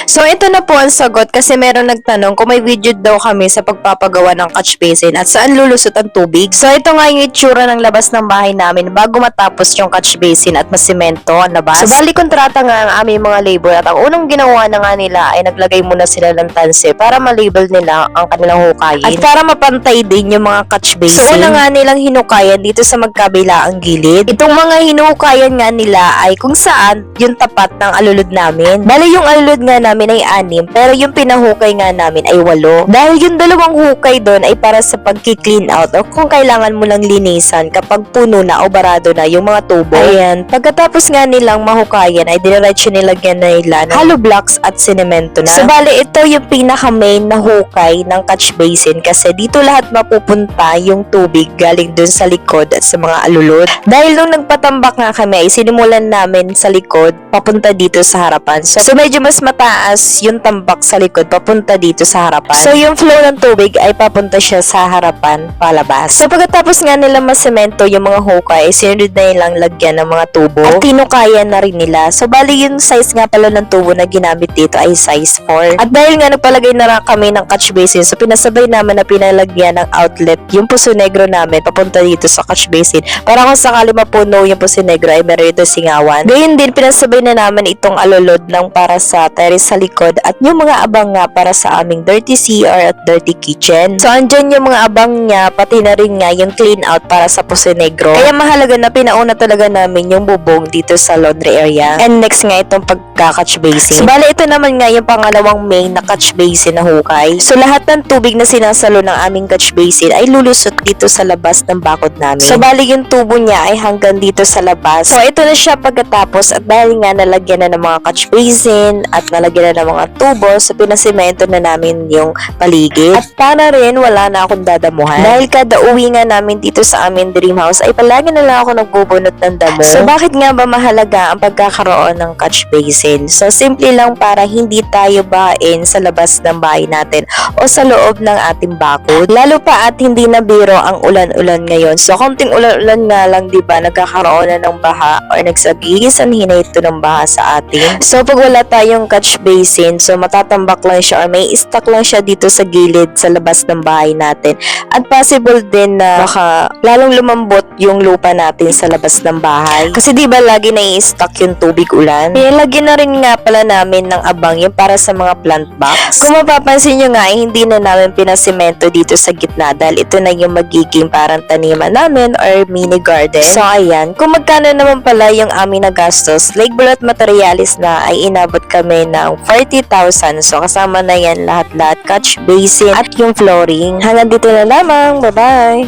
So ito na po ang sagot kasi meron nagtanong kung may video daw kami sa pagpapagawa ng catch basin at saan lulusot ang tubig. So ito nga yung itsura ng labas ng bahay namin bago matapos yung catch basin at masemento ang labas. So bali kontrata nga ang aming mga labor at ang unang ginawa na nga nila ay naglagay muna sila ng tanse para ma-label nila ang kanilang hukayin at para mapantay din yung mga catch basin. So una nga nilang hinukayan dito sa magkabila ang gilid. Itong mga hinukayan nga nila ay kung saan yung tapat ng alulod namin. Bali yung alulod nga namin ay 6 pero yung pinahukay nga namin ay 8. Dahil yung dalawang hukay doon ay para sa pagki-clean out o kung kailangan mo lang linisan kapag puno na o barado na yung mga tubo. Ayan, pagkatapos nga nilang mahukayan ay diretso nilagyan na nila ng hollow blocks at sinemento na. So bali ito yung pinaka-main na hukay ng catch basin kasi dito lahat mapupunta yung tubig galing doon sa likod at sa mga alulod. Dahil nung nagpatambak nga kami ay sinimulan namin sa likod papunta dito sa harapan. So medyo mas mataas yung tambak sa likod papunta dito sa harapan. So yung flow ng tubig ay papunta siya sa harapan palabas. So pagkatapos nga nila masemento yung mga hukay ay sinunod na nilang lagyan ng mga tubo at tinukayan na rin nila. So bali yung size nga pala ng tubo na ginamit dito ay size 4. At dahil nga nagpalagay na rin kami ng catch basin so pinasabay namin na pinalagyan ng outlet yung puso negro namin papunta dito sa catch basin para kung sakali mapuno yung puso negro ay meron ito singawan. Gayun din pinasabay na namin itong alulod ng para sa terrace sa likod at yung mga abang nga para sa aming dirty CR at dirty kitchen. So andyan yung mga abang niya pati na rin nga yung clean out para sa puso negro. Kaya mahalaga na pinauna talaga namin yung bubong dito sa laundry area. And next nga itong pagka-catch basin. So bali ito naman nga yung pangalawang main na catch basin na hukay. So lahat ng tubig na sinasalo ng aming catch basin ay lulusot dito sa labas ng bakod namin. So bali yung tubo niya ay hanggang dito sa labas. So ito na siya pagkatapos at dahil nga nalagyan na ng mga catch basin at nalagyan na ng mga tubo so pinasemento na namin yung paligid. At para rin wala na akong dadamuhan. Dahil kada uwi nga namin dito sa aming dream house ay palagi na lang ako nagbubunot ng damo. So bakit nga ba mahalaga ang pagkakaroon ng catch basin? So simple lang para hindi tayo bahain sa labas ng bahay natin o sa loob ng ating bakod. Lalo pa at hindi na biro ang ulan-ulan ngayon. So konting ulan-ulan nga lang diba nagkakaroon na ng baha or nagsagigisanhin na ito ng baha sa atin. So pag wala tayong catch basin so matatambak lang siya or may stock lang siya dito sa gilid sa labas ng bahay natin. At possible din na baka lalong lumambot yung lupa natin sa labas ng bahay. Kasi diba lagi na-i-stock yung tubig ulan. Kaya lagyan na rin nga pala namin ng abang yung para sa mga plant box. Kung mapapansin nyo nga hindi na namin pinasemento dito sa gitna dahil ito na yung magiging parang taniman namin or mini garden. So ayan, kung magkano naman pala yung aming nagastos, like bulot materialis na ay inabot kami ng 40,000. So kasama na yan lahat-lahat, catch basin at yung flooring. Hanggang dito na lamang. Bye-bye!